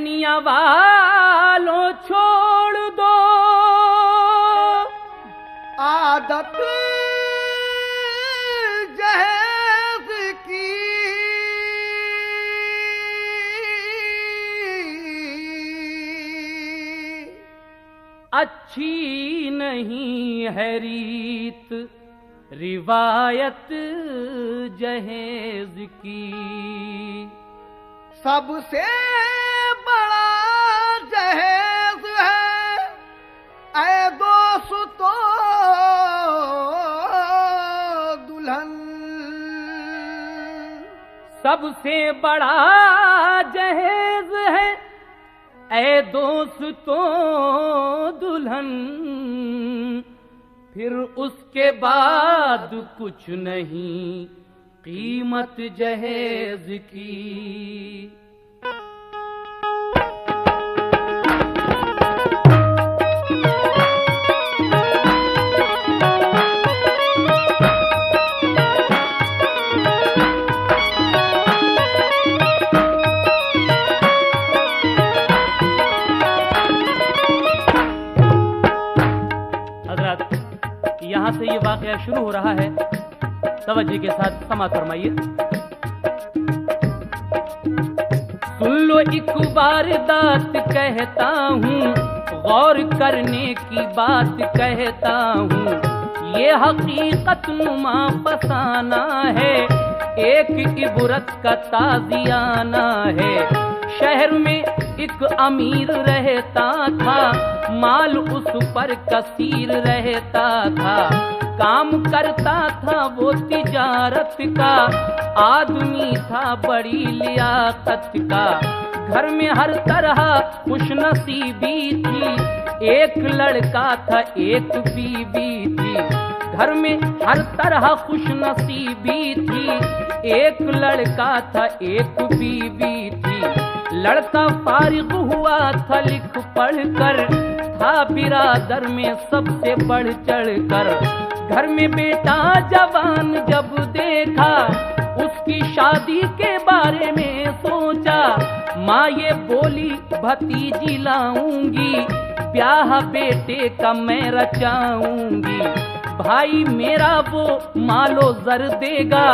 दुनिया वालों छोड़ दो आदत जहेज की, अच्छी नहीं है रीत रिवायत जहेज की। सबसे बड़ा जहेज है ऐ दोस्तों दुल्हन। सबसे बड़ा जहेज है ऐ दोस्तों दुल्हन, फिर उसके बाद कुछ नहीं कीमत जहेज की। यहां से ये वाकया शुरू हो रहा है, तवज्जो के साथ समाअत फरमाइए। सुन लो एक बार दात कहता हूँ, गौर करने की बात कहता हूँ। ये हकीकत नुमा फसाना है, एक इबरत का ताजियाना है। शहर में एक अमीर रहता था, माल उस पर कसीर रहता था। काम करता था वो तिजारत का, आदमी था बड़ी लियाकत का। घर में हर तरह खुशनसीबी थी, एक लड़का था एक बीबी थी। घर में हर तरह खुशनसीबी थी, एक लड़का था एक बीबी थी। लड़का फारिग हुआ था लिख पढ़ कर, था बिरादर में सबसे बढ़ चढ़ कर। घर में बेटा जवान जब देखा, उसकी शादी के बारे में सोचा। माँ ये बोली भतीजी लाऊंगी, ब्याह बेटे का मैं रचाऊंगी। भाई मेरा वो मालो जर देगा,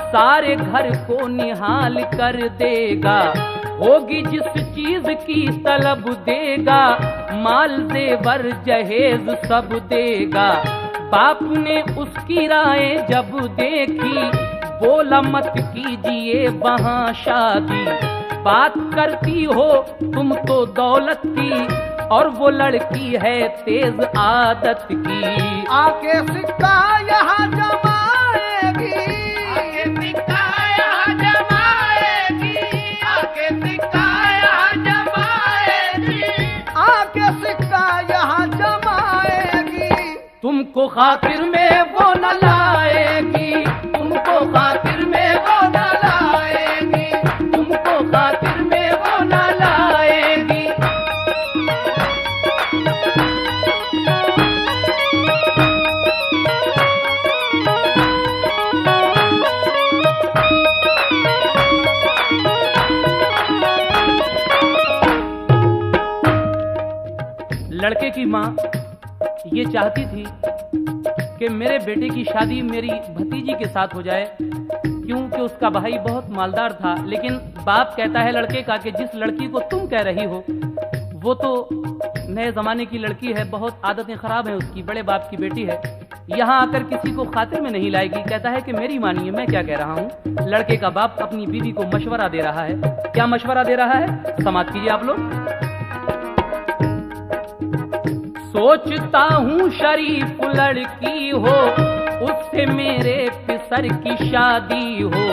सारे घर को निहाल कर देगा। होगी जिस चीज की तलब देगा, माल जेवर जहेज सब देगा। बाप ने उसकी राय जब देखी, बोला मत कीजिए वहाँ शादी। बात करती हो तुम तो दौलत की, और वो लड़की है तेज आदत की। आके सिक्का यहाँ जमाएगी, आके सिक्का यहाँ जमाएगी, आके सिक्का यहाँ जमाएगी, आके सिक्का यहाँ जमाएगी। तुमको खातिर में वो न लाएगी, तुमको खातिर में वो न लाएगी, तुमको खातिर में वो न लाएगी। लड़के की माँ ये चाहती थी कि मेरे बेटे की शादी मेरी भतीजी के साथ हो जाए, क्योंकि उसका भाई बहुत मालदार था। लेकिन बाप कहता है लड़के का कि जिस लड़की को तुम कह रही हो वो तो नए ज़माने की लड़की है, बहुत आदतें ख़राब हैं उसकी, बड़े बाप की बेटी है, यहाँ आकर किसी को खातिर में नहीं लाएगी। कहता है कि मेरी मानिए मैं क्या कह रहा हूँ। लड़के का बाप अपनी बीवी को मशवरा दे रहा है। क्या मशवरा दे रहा है, समाअत कीजिए आप लोग। सोचता हूँ शरीफ लड़की हो, उससे मेरे पिसर की शादी हो।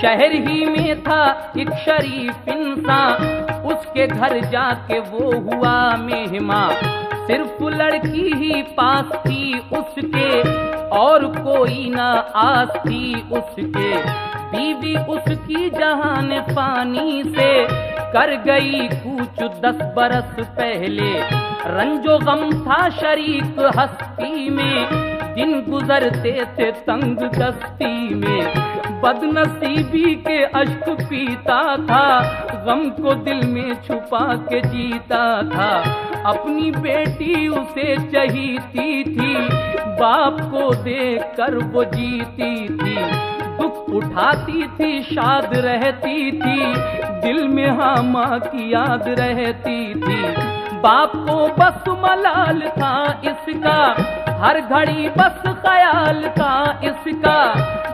शहर ही में था एक शरीफ इंसान, उसके घर जाके वो हुआ मेहमान। सिर्फ लड़की ही पास थी उसके, और कोई ना आस थी उसके। बीवी उसकी जहान पानी से कर गई कूच 10 बरस पहले। रंजो गम था शरीक हस्ती में, दिन गुजरते थे तंग दस्ती में। बदनसीबी के अश्क पीता था, गम को दिल में छुपा के जीता था। अपनी बेटी उसे चाहती थी, बाप को देखकर वो जीती थी। दुख उठाती थी, शाद रहती थी, दिल में हाँ माँ की याद रहती थी। बाप को बस मलाल था इसका, हर घड़ी बस ख्याल था इसका।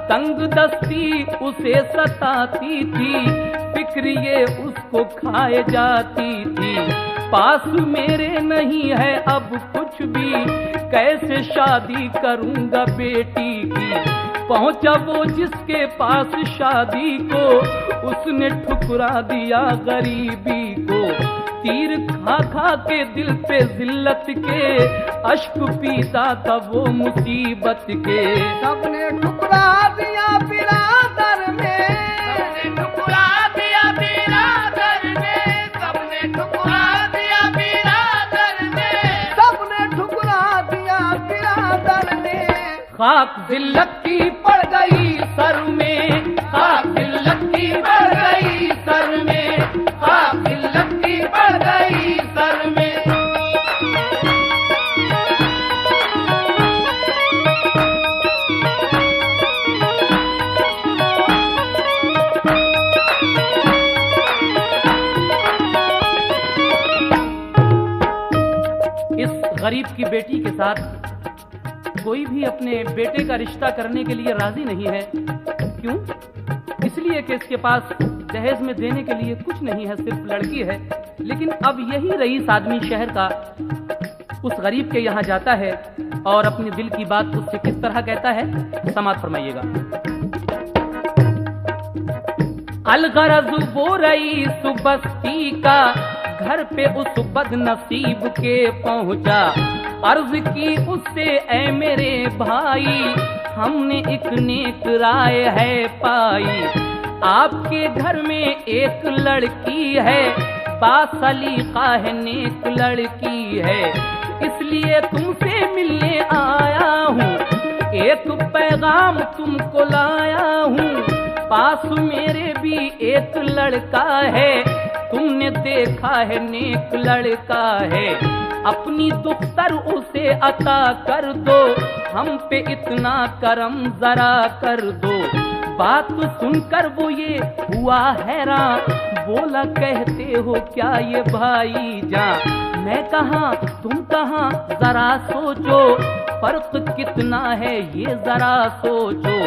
तंग दस्ती उसे सताती थी, फिक्र ये उसको खाए जाती थी। पास मेरे नहीं है अब कुछ भी, कैसे शादी करूंगा बेटी की। पहुंचा वो जिसके पास शादी को, उसने ठुकरा दिया गरीबी को। तीर खा खा के दिल पे जिल्लत के, अश्क पीता था वो मुसीबत के। सबने ठुकरा दिया बिरादर में, सबने ठुकरा दिया बिरादर में, सबने ठुकरा दिया बिरादर में, सबने ठुकरा दिया बिरादर में। खाक जिल्लत की पड़ गई सर में, खाक जिल्लत की पड़ गई सर में, खाक जिल्लत की पड़ गई सर में। इस गरीब की बेटी के साथ कोई भी अपने बेटे का रिश्ता करने के लिए राजी नहीं है। क्यों? इसलिए कि इसके पास दहेज में देने के लिए कुछ नहीं है, सिर्फ लड़की है। लेकिन अब यही रईस आदमी शहर का उस गरीब के यहाँ जाता है और अपने दिल की बात उससे किस तरह कहता है, समात फरमाइएगा। अलगरज वो रईस बस्ती का, घर पे उस बदनसीब के पहुंचा। अर्ज की उससे ऐ मेरे भाई, हमने एक नेक राय है पाई। आपके घर में एक लड़की है, बासलीका है, नेक लड़की है। इसलिए तुमसे मिलने आया हूँ, एक पैगाम तुमको लाया हूँ। पास मेरे भी एक लड़का है, तुमने देखा है नेक लड़का है। अपनी दुख्तर उसे अता कर दो, हम पे इतना करम जरा कर दो। बात सुनकर वो ये हुआ हैरान, बोला कहते हो क्या ये भाई जान। मैं कहाँ तुम कहाँ जरा सोचो, फर्क कितना है ये जरा सोचो।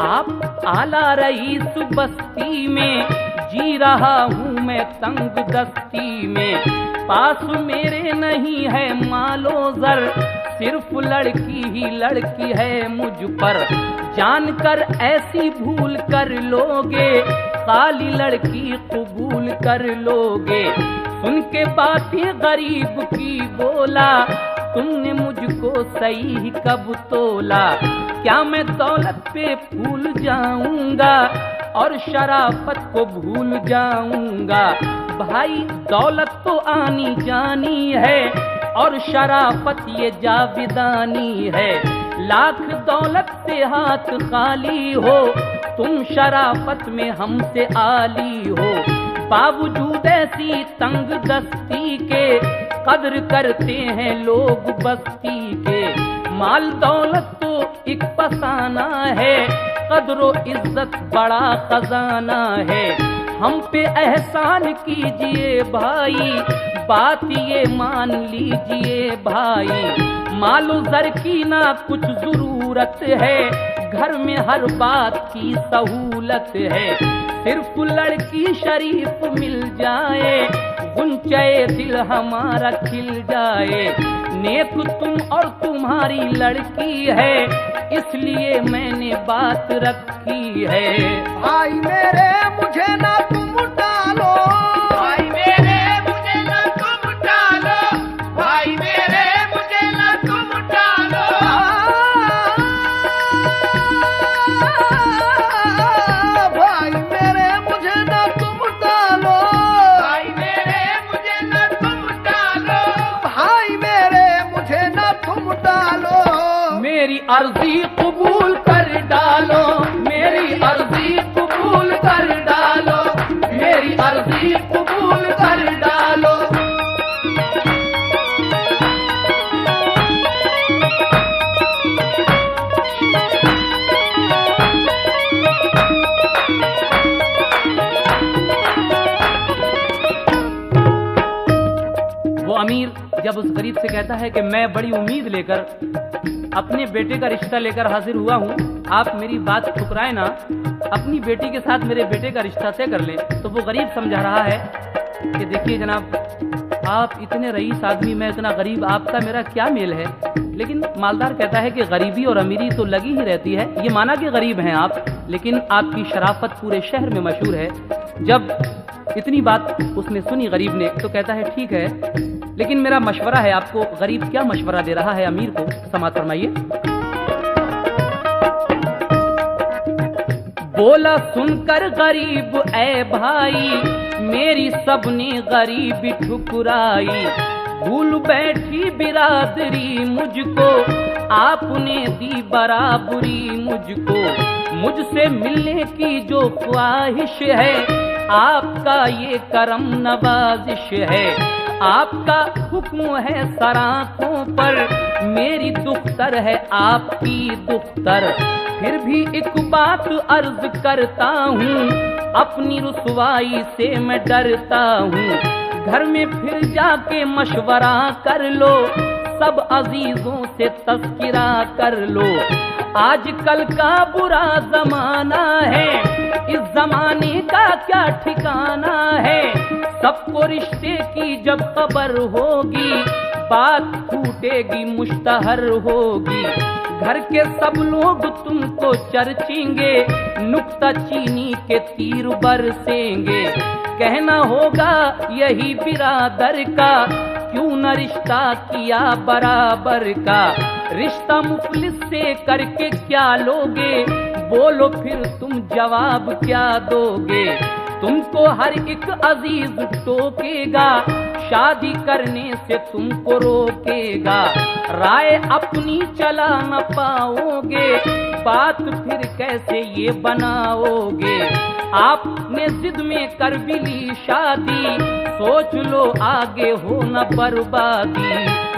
आप आला रईस बस्ती में, जी रहा हूँ मैं तंग दस्ती में। पास मेरे नहीं है मालो जर, सिर्फ लड़की ही लड़की है मुझ पर। जानकर ऐसी भूल कर लोगे, खाली लड़की कबूल कर लोगे। सुन के बातें गरीब की बोला, तुमने मुझको सही कब तोला। क्या मैं दौलत पे भूल जाऊंगा और शराफत को भूल जाऊंगा। भाई दौलत तो आनी जानी है और शराफत ये जाविदानी है। लाख दौलत से हाथ खाली हो, तुम शराफत में हमसे आली हो। बावजूद ऐसी तंग दस्ती के, कद्र करते हैं लोग बस्ती के। माल दौलत तो एक फसाना है, कद्रो इज्जत बड़ा खजाना है। हम पे एहसान कीजिए भाई, बात ये मान लीजिए भाई। मालो जर की ना कुछ जरूरत है, घर में हर बात की सहूलत है। सिर्फ लड़की शरीफ मिल जाए, गुंचे दिल हमारा खिल जाए। नेक तुम और तुम्हारी लड़की है, इसलिए मैंने बात रखी है। भाई मेरे मुझे ना तुम डालो, भाई मेरे मुझे ना तुम डालो, भाई मेरे मुझे ना तुम डालो। भाई मेरे मुझे ना तुम डालो, भाई मेरे मुझे ना तुम डालो, भाई मेरे मुझे ना तुम डालो। मेरी अर्जी कबूल कर डालो, मेरी अर्जी अमीर जब उस गरीब से कहता है कि मैं बड़ी उम्मीद लेकर अपने बेटे का रिश्ता लेकर हाजिर हुआ हूँ, आप मेरी बात ठुकराए ना, अपनी बेटी के साथ मेरे बेटे का रिश्ता तय कर लें। तो वो गरीब समझा रहा है कि देखिए जनाब, आप इतने रईस आदमी, मैं इतना गरीब, आपका मेरा क्या मेल है। लेकिन मालदार कहता है कि गरीबी और अमीरी तो लगी ही रहती है, ये माना कि गरीब हैं आप, लेकिन आपकी शराफत पूरे शहर में मशहूर है। जब इतनी बात उसने सुनी गरीब ने, तो कहता है ठीक है, लेकिन मेरा मशवरा है आपको। गरीब क्या मशवरा दे रहा है अमीर को, समाअत फरमाइए। बोला सुनकर गरीब ऐ भाई, मेरी सबने गरीबी ठुकराई, भूल बैठी बिरादरी मुझको, आपने दी बराबरी मुझको, मुझसे मिलने की जो ख्वाहिश है, आपका ये करम नवाजिश है, आपका हुक्म है सराखों पर, मेरी दुख्तर है आपकी दुख्तर, फिर भी एक बात अर्ज करता हूँ, अपनी रुसवाई से मैं डरता हूँ, घर में फिर जाके मशवरा कर लो, सब अजीजों से तज़किरा कर लो, आजकल का बुरा जमाना है, इस जमाने का क्या ठिकाना है, सबको रिश्ते की जब खबर होगी, बात फूटेगी मुश्तहर होगी, घर के सब लोग तुमको चर्चेंगे, नुक्ता चीनी के तीर बरसेंगे, कहना होगा यही बिरादर का, क्यों न रिश्ता किया बराबर का, रिश्ता मुफलिस से करके क्या लोगे, बोलो फिर तुम जवाब क्या दोगे, तुमको हर एक अजीज टोकेगा, शादी करने से तुमको रोकेगा, राय अपनी चला न पाओगे, बात फिर कैसे ये बनाओगे, आपने जिद में कर भी ली शादी, सोच लो आगे हो न बर्बादी,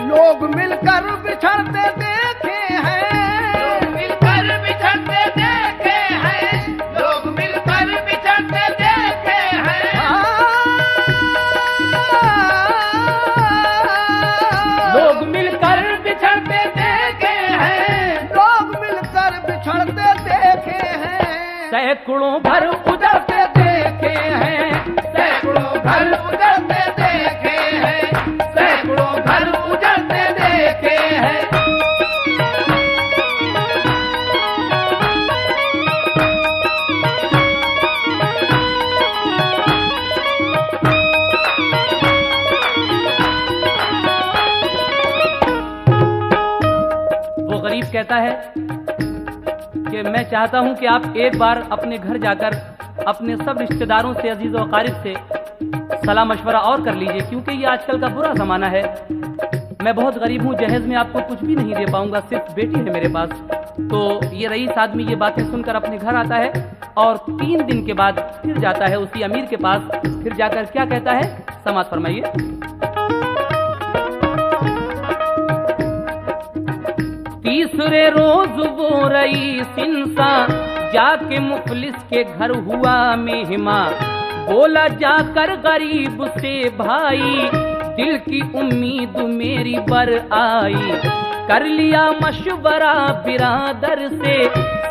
लोग मिलकर बिछड़ते देखे हैं, लोग मिलकर बिछड़ते देखे हैं, लोग मिलकर बिछड़ते देखे हैं, लोग मिलकर बिछड़ते देखे हैं, लोग मिलकर बिछड़ते देखे हैं, सैकड़ों घर उजड़ते देखे हैं, सैकड़ों घर उजड़ते देखे हैं, सैकड़ों घर उजड़ते देखे हैं। वो गरीब कहता है कि मैं चाहता हूं कि आप एक बार अपने घर जाकर अपने सब रिश्तेदारों से, अजीज और क़ारिब से सलाह मशवरा और कर लीजिए, क्योंकि ये आजकल का बुरा ज़माना है। मैं बहुत गरीब हूँ, जहेज में आपको कुछ भी नहीं दे पाऊंगा, सिर्फ बेटी है मेरे पास। तो ये रईस आदमी ये बातें सुनकर अपने घर आता है और 3 दिन के बाद फिर जाता है उसी अमीर के पास। फिर जाकर क्या कहता है, समाअत फरमाइए। तीसरे रोज वो रईस इंसान जाके मुफलिस के घर हुआ मेहमा, बोला जाकर गरीब से भाई, दिल की उम्मीद मेरी बर आई, कर लिया मशवरा बिरादर से,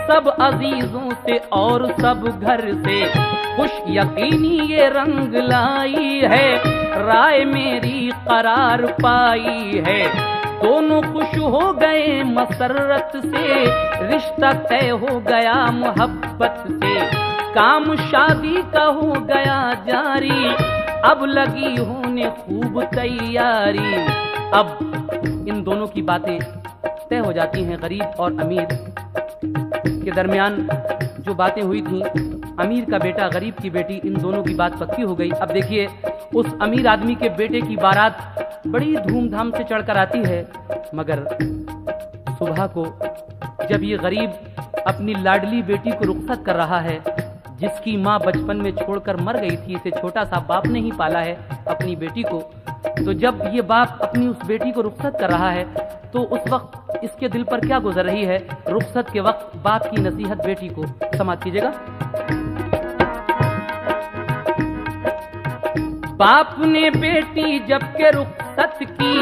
सब अजीजों से और सब घर से, खुश यकीनी ये रंग लाई है, राय मेरी करार पाई है, दोनों खुश हो गए मसरत से, रिश्ता तय हो गया मोहब्बत से, काम शादी का हो गया जारी, अब लगी होने खूब तैयारी। अब इन दोनों की बातें तय हो जाती हैं। गरीब और अमीर के दरमियान जो बातें हुई थी, अमीर का बेटा गरीब की बेटी, इन दोनों की बात पक्की हो गई। अब देखिए, उस अमीर आदमी के बेटे की बारात बड़ी धूमधाम से चढ़कर आती है, मगर सुबह को जब ये गरीब अपनी लाडली बेटी को रुखसत कर रहा है, जिसकी माँ बचपन में छोड़कर मर गई थी, इसे छोटा सा बाप ने ही पाला है अपनी बेटी को, तो जब ये बाप अपनी उस बेटी को रुखसत कर रहा है, तो उस वक्त इसके दिल पर क्या गुजर रही है। रुखसत के वक्त बाप की नसीहत बेटी को, समाअत कीजिएगा। बाप ने बेटी जब के रुखसत की,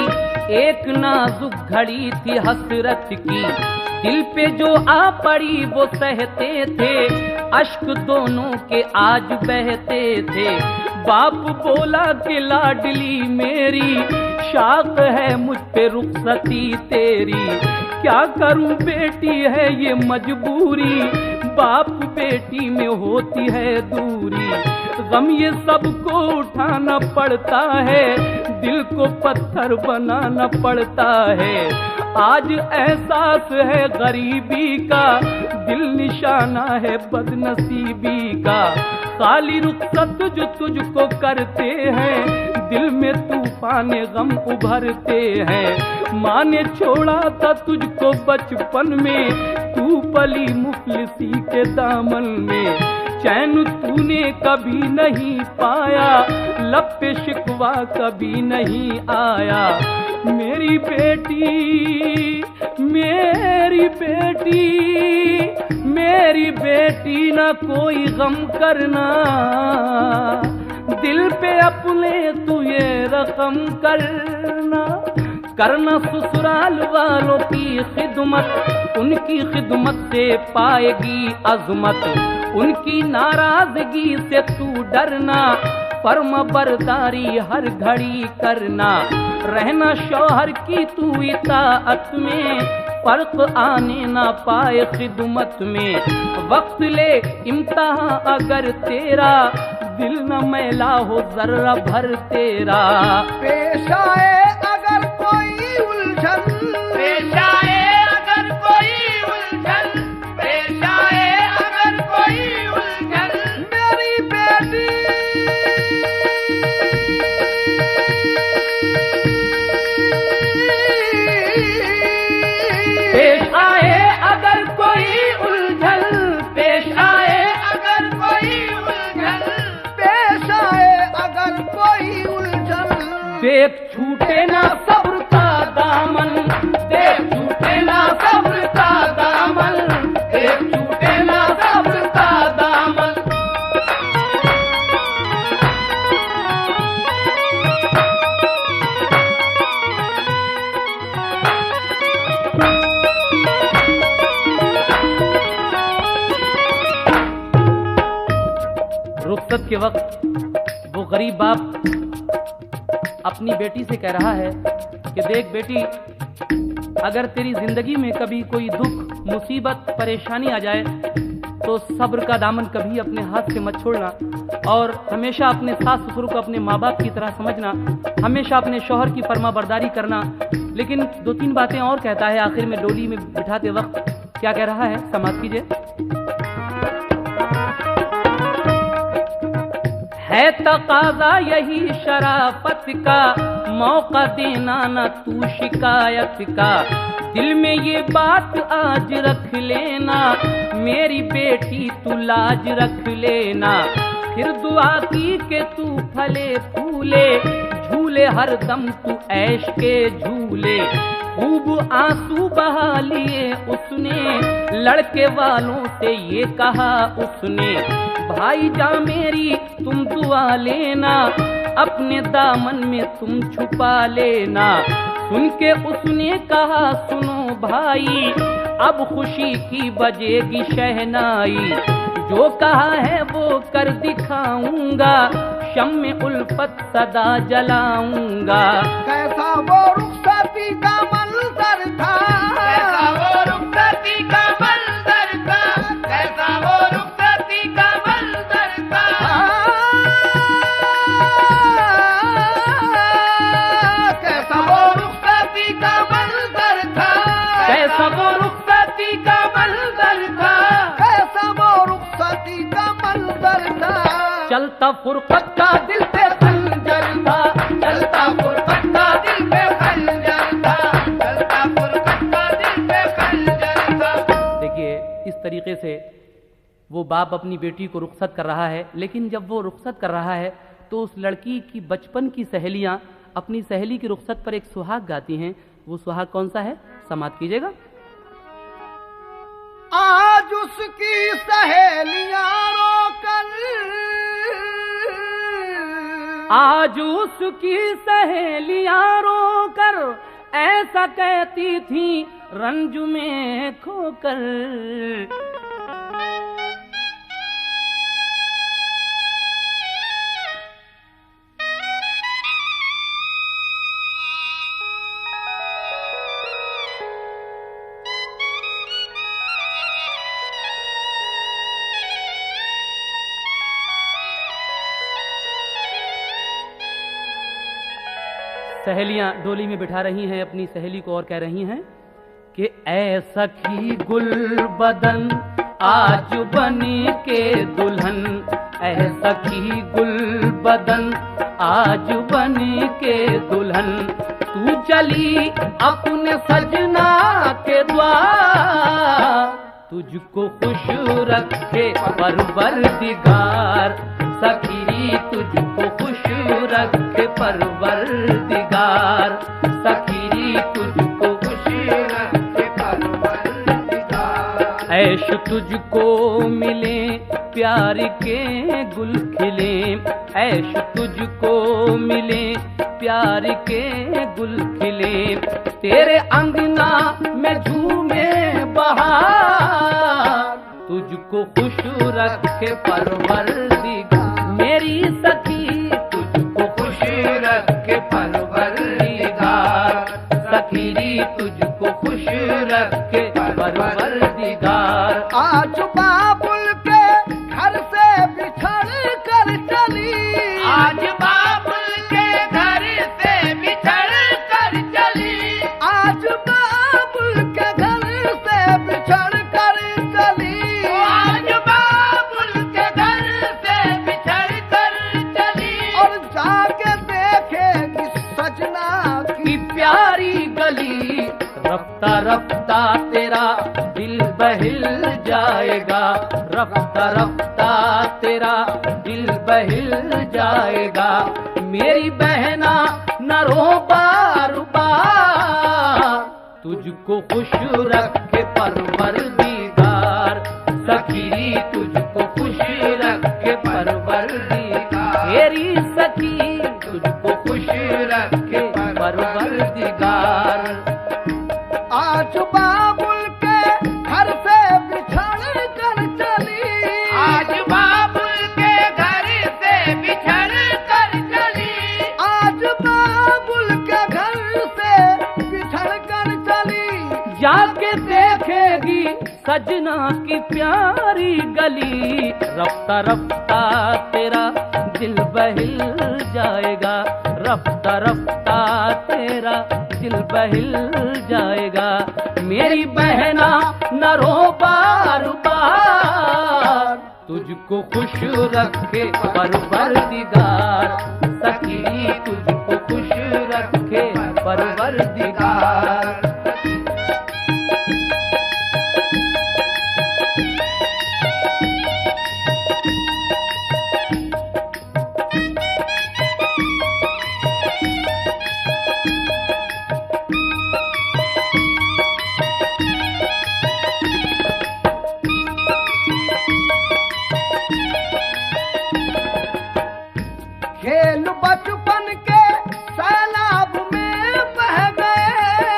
एक नाजुक घड़ी थी हसरत की। दिल पे जो आ पड़ी वो सहते थे, अश्क दोनों के आज बहते थे। बाप बोला कि लाडली मेरी, शाख है मुझ पे रुखसती तेरी। क्या करूं बेटी है ये मजबूरी, बाप बेटी में होती है दूरी। गम ये सबको उठाना पड़ता है, दिल को पत्थर बनाना पड़ता है। आज एहसास है गरीबी का, दिल निशाना है बदनसीबी का। खाली रुखसत जो तुझको करते हैं, दिल में तूफान गम उभरते हैं। माँ ने छोड़ा था तुझको बचपन में, तू पली मुफलिसी के दामन में। चैन तूने कभी नहीं पाया, लब पे शिकवा कभी नहीं आया। मेरी बेटी, मेरी बेटी, मेरी बेटी ना कोई गम करना, दिल पे अपने तू ये रकम करना। करना ससुराल वालों की खिदमत, उनकी खिदमत से पाएगी अजमत। उनकी नाराजगी से तू डरना, फर्म बरदारी हर घड़ी करना। रहना शौहर की तू इताअत में, फर्क आने ना पाए खिदमत में। वक्त ले इम्तिहान अगर तेरा, दिल न मैला हो जर्रा भर तेरा। पेश आए अगर कोई उलझन, पेश आए अगर कोई उलझन, पेश आए अगर कोई उलझन। मेरी बेटी, पेश आए अगर कोई उलझन, पेश आए अगर कोई उलझन, पेश आए अगर कोई उलझन। देख छूटे ना सब्र का दामन, देख छूटे ना सब्र का दामन, देख छूटे ना सब्र का दामन। रुखसत के वक्त वो गरीब बाप अपनी बेटी से कह रहा है कि देख बेटी, अगर तेरी जिंदगी में कभी कोई दुख, मुसीबत, परेशानी आ जाए तो सब्र का दामन कभी अपने हाथ से मत छोड़ना, और हमेशा अपने सास ससुर को अपने माँ बाप की तरह समझना, हमेशा अपने शौहर की फर्मा बरदारी करना। लेकिन दो तीन बातें और कहता है आखिर में डोली में बिठाते वक्त। क्या कह रहा है, समाप्त कीजिए। है तकाजा यही शराफत का, मौका देना न तू शिकायत का। दिल में ये बात आज रख लेना, मेरी बेटी तू लाज रख लेना। फिर दुआ की के तू फले फूले, झूले हर दम तू ऐश के झूले। खूब आंसू बहा लिए उसने, लड़के वालों से ये कहा उसने। भाई जा मेरी तुम दुआ लेना, अपने दामन में तुम छुपा लेना। सुन के उसने कहा सुनो भाई, अब खुशी की बजेगी शहनाई। जो कहा है वो कर दिखाऊंगा, शम्मे उल्फत सदा जलाऊंगा। कैसा वो रुखसती का मंजर था, कैसा वो रुखसती का मंजर था, कैसा वो रुखसती का मंजर था। कैसा वो रुखसती का मंजर था, कैसा वो रुखसती का मंजर था, कैसा वो रुखसती का मंजर था। चलता फुरकत का दिल पे खंजर था, चलता फुरकत का दिल पे खंजर था, चलता फुरकत का दिल पे खंजर था। देखिए इस तरीके से वो बाप अपनी बेटी को रुखसत कर रहा है। लेकिन जब वो रुखसत कर रहा है तो उस लड़की की बचपन की सहेलियां अपनी सहेली की रुखसत पर एक सुहाग गाती हैं। वो सुहाग कौन सा है, समाप्त कीजिएगा। आज उसकी सहेलियां रोकर, आज उसकी सहेलियां रोकर ऐसा कहती थी रंज में खोकर। सहेलियां डोली में बिठा रही हैं अपनी सहेली को और कह रही हैं कि ऐ सखी गुल बदन आज बनी के दुल्हन, ऐ सखी गुल बदन आज बनी के दुल्हन, तू चली अपने सजना के द्वार, तुझको खुश रखे परवरदिगार, सखी तुझको खुश रखे परवरदिगार, सखी तुझको खुश रखे परवरदिगार। ऐश तुझको मिले प्यार के गुल खिले, ऐश तुझको मिले प्यार के गुल खिले, तेरे अंगना में झूमे बहार, तुझको खुश रखे परवरदिगार, मेरी सखी तुझको खुश रखे परवरदिगार, सखी तुझको खुश रखे परवरदिगार। आज बाबुल के घर से बिछड़ कर चली, आज बाबुल के घर से बिछड़ कर चली, आज बाबुल के घर से बिछड़ कर चली, आज बाबुल के घर से बिछड़ कर चली, और जाके देखेगी सजना की प्यारी गली, रफ्ता रफ्ता तेरा दिल बहिल जाएगा, रफ्ता रफ्ता तेरा दिल बहिल जाएगा, मेरी बहना न रो बार बार, तुझको खुश रखे परवरदिगार, सखी तुझको खुश रखे परवरदिगार, मेरी सखी तुझको खुश रखे परवरदिगार। आज बाबुल के घर से बिछड़ कर चली, आज बाबुल के घर से बिछड़ कर चली, आज बाबुल के घर से बिछड़ कर चली, जाके देखेगी सजना की प्यारी गली, रफ्ता रफ्ता तेरा दिल बहिल जाएगा, रफ्ता रफ्ता तेरा दिल बहिल जाएगा, मेरी बहना न रो बार बार, तुझको खुश रखे परवरदिगार, सखी तुझको खुश रखे परवरदिगार। खेल बचपन के सैलाब में बह गए,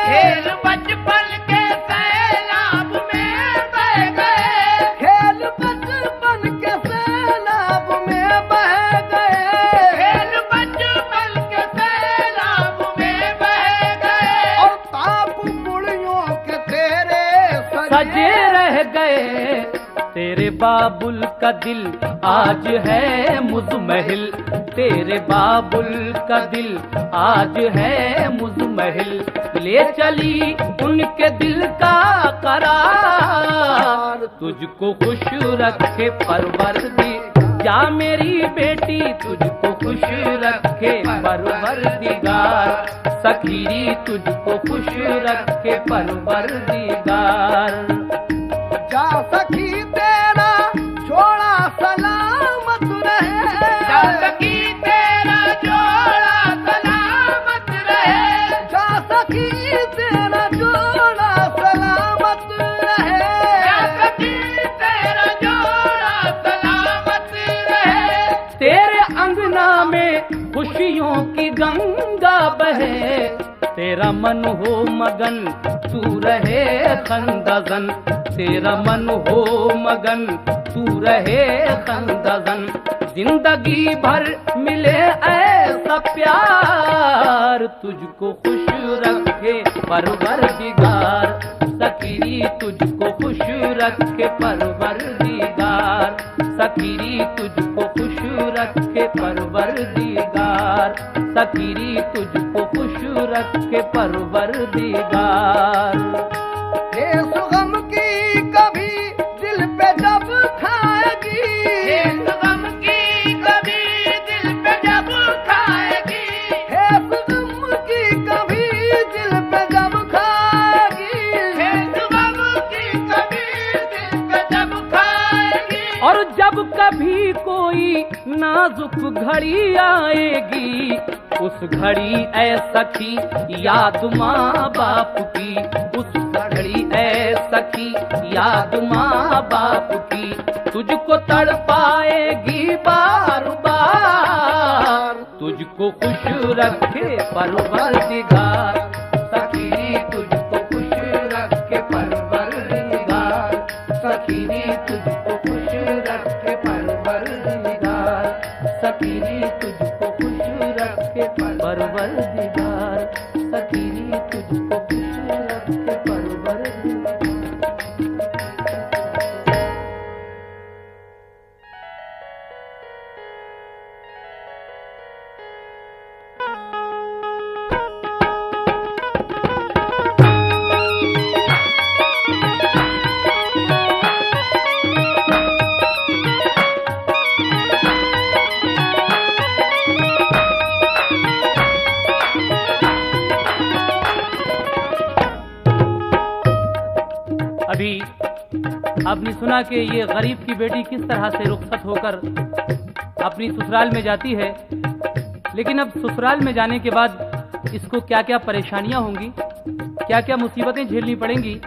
खेल बचपन के सैलाब में बह गए, खेल बचपन के सैलाब में बह गए, खेल बचपन के सैलाब में बह गए, और ताप पुड़ियों के तेरे सजे रह गए, तेरे बाबुल का दिल आज है मुजमहिल, तेरे बाबुल का दिल आज है मुजमहिल, ले चली उनके दिल का करार, तुझको खुश रखे परवरदिगार, जा मेरी बेटी तुझको खुश रखे परवरदिगार, सखी तुझको खुश रखे परवरदिगार। जा सखी तेरा जोड़ा सलामत रहे, जा सखी तेरा जोड़ा सलामत रहे, जा सखी तेरा जोड़ा सलामत रहे, जा सखी तेरा जोड़ा सलामत रहे, तेरे अंगना में खुश तेरा मन हो मगन तू रहे खंदजन, तेरा मन हो मगन तू रहे खंदजन। जिंदगी भर मिले ऐसा प्यार, तुझको खुश रखे परवरदिगार। सकीरी तुझको खुश रखे परवरदिगार, सकीरी तुझको खुश रखे परवरदिगार, सकीरी तुझको खुश रखे परवरदिगार। हे सुगम की कभी दिल पे जब खाएगी, हे सुगम की कभी दिल पे जब खाएगी, हे सुगम की कभी दिल पे जब खाएगी, हे सुगम की कभी दिल पे जब खाएगी। और जब कभी कोई नाजुक घड़ी आएगी, उस घड़ी ऐ सखी याद माँ बाप की, उस घड़ी ऐ सखी याद माँ बाप की। तुझको तड़पाएगी बार बार, तुझको खुश रखे परवरदिगार। सखी तुझको खुश रखे परवरदिगार, सखी तुझको खुश रखे परवरदिगार, सखी तुझको खुश रखे परवरदिगार, सखी तुझको खुश रखे परवरदिगार। अभी आपने सुना कि ये गरीब की बेटी किस तरह से रुखसत होकर अपनी ससुराल में जाती है, लेकिन अब ससुराल में जाने के बाद इसको क्या क्या परेशानियां होंगी, क्या क्या मुसीबतें झेलनी पड़ेंगी,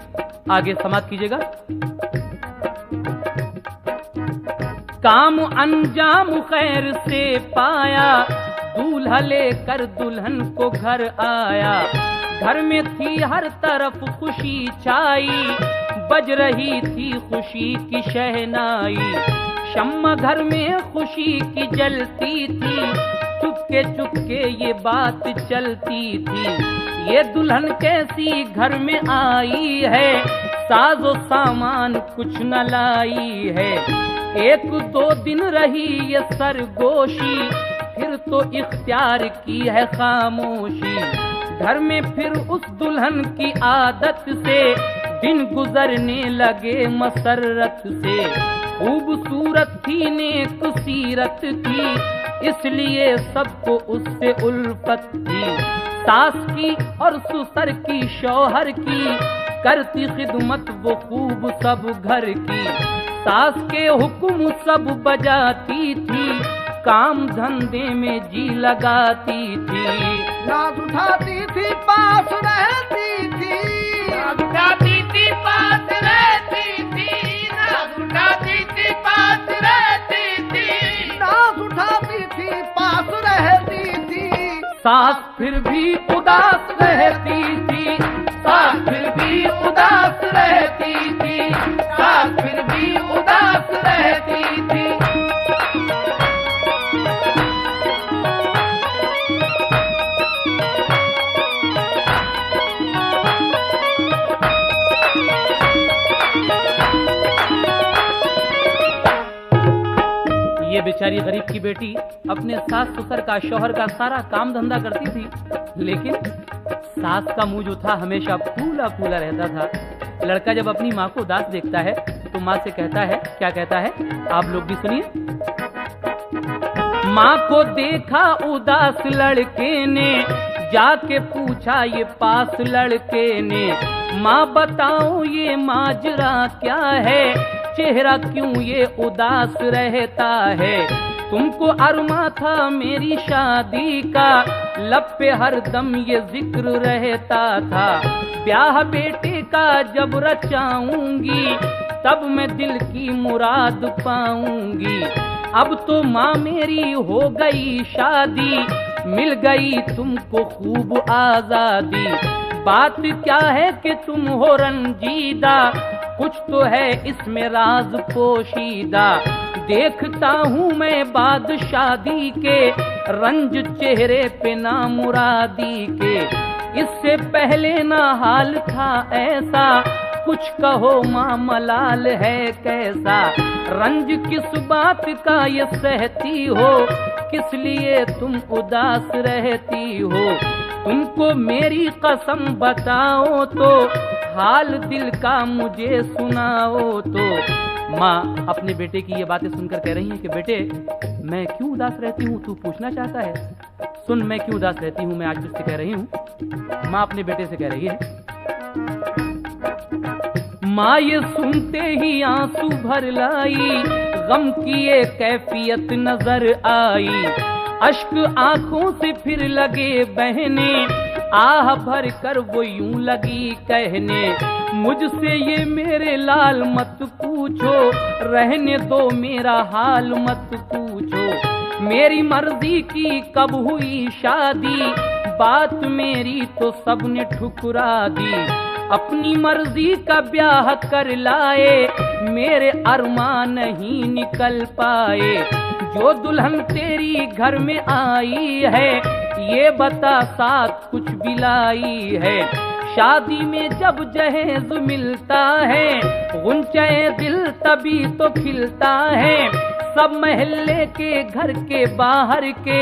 आगे समाप्त कीजिएगा। काम अंजाम खैर से पाया, दूल्हा लेकर दुल्हन को घर आया। घर में थी हर तरफ खुशी छाई, बज रही थी खुशी की शहनाई। शम्मा घर में खुशी की जलती थी, चुपके चुपके ये बात चलती थी। ये दुल्हन कैसी घर में आई है, साजो सामान कुछ न लाई है। एक दो दिन रही ये सरगोशी, फिर तो इख्तियार की है खामोशी। घर में फिर उस दुल्हन की आदत से दिन गुजरने लगे मसरत से। खूबसूरत थी नेक सीरत थी, इसलिए सबको उससे उल्फत थी। सास की और ससुर की शौहर की करती खिदमत वो खूब सब घर की। सास के हुक्म सब बजाती थी, काम धंधे में जी लगाती थी। नाज उठाती थी पास रहती थी, नाज उठाती थी पास रहती थी, नाज उठाती थी पास रहती थी, नाज उठाती थी पास रहती थी। सास फिर भी उदास रहती थी, सास फिर भी उदास रहती थी, सास फिर भी उदास रहती थी। ये बेचारी गरीब की बेटी अपने सास ससुर का शौहर का सारा काम धंधा करती थी, लेकिन सास का मुंह जो था हमेशा फूला फूला रहता था। लड़का जब अपनी माँ को उदास देखता है तो माँ से कहता है, क्या कहता है आप लोग भी सुनिए। माँ को देखा उदास लड़के ने, जाके पूछा ये पास लड़के ने। माँ बताओ ये माजरा क्या है, चेहरा क्यों ये उदास रहता है। तुमको अरमा था मेरी शादी का, लब पे हरदम ये जिक्र रहता था। ब्याह बेटे का जब रचाऊंगी, तब मैं दिल की मुराद पाऊंगी। अब तो माँ मेरी हो गई शादी, मिल गई तुमको खूब आजादी। बात क्या है कि तुम हो रंजीदा, कुछ तो है इसमें राज पोशीदा। देखता हूँ मैं बाद शादी के रंज चेहरे पे ना मुरादी के। इससे पहले ना हाल था ऐसा, कुछ कहो माँ मलाल है कैसा। रंज किस बात का ये सहती हो, किस लिए तुम उदास रहती हो। तुमको मेरी कसम बताओ तो, हाल दिल का मुझे सुनाओ तो। माँ अपने बेटे की ये बातें सुनकर कह रही हैं कि बेटे मैं क्यों उदास रहती हूँ, तू पूछना चाहता है? सुन मैं क्यों उदास रहती हूँ, मैं आज तुझसे कह रही हूँ। माँ अपने बेटे से कह रही है। माँ ये सुनते ही आंसू भर लाई, गम की ये कैफियत नजर आई। अश्क आंखों से फिर लगे बहने, आह भर कर वो यूं लगी कहने। मुझसे ये मेरे लाल मत पूछो, रहने दो मेरा हाल मत पूछो। मेरी मर्जी की कब हुई शादी, बात मेरी तो सबने ठुकरा दी। अपनी मर्जी का ब्याह कर लाए, मेरे अरमान नहीं निकल पाए। जो दुल्हन तेरी घर में आई है, ये बता साथ कुछ भी लाई है। शादी में जब जहेज मिलता है, गुंचे दिल तभी तो खिलता है। सब महल्ले के घर के बाहर के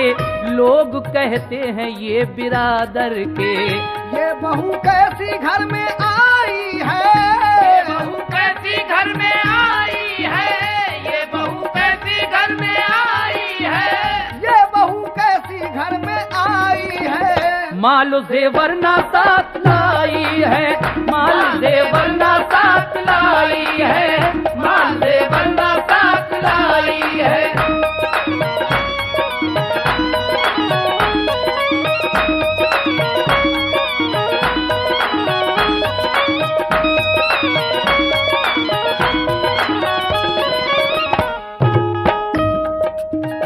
लोग कहते हैं ये बिरादर के। ये बहू कैसी घर में आई है, ये बहू कैसी घर में आई है, ये बहू कैसी घर में आई है, ये बहू कैसी घर में आई है। माल जेवर ना साथ लाई है, माल जेवर ना साथ लाई है, माल जेवर ना साथ लाई है।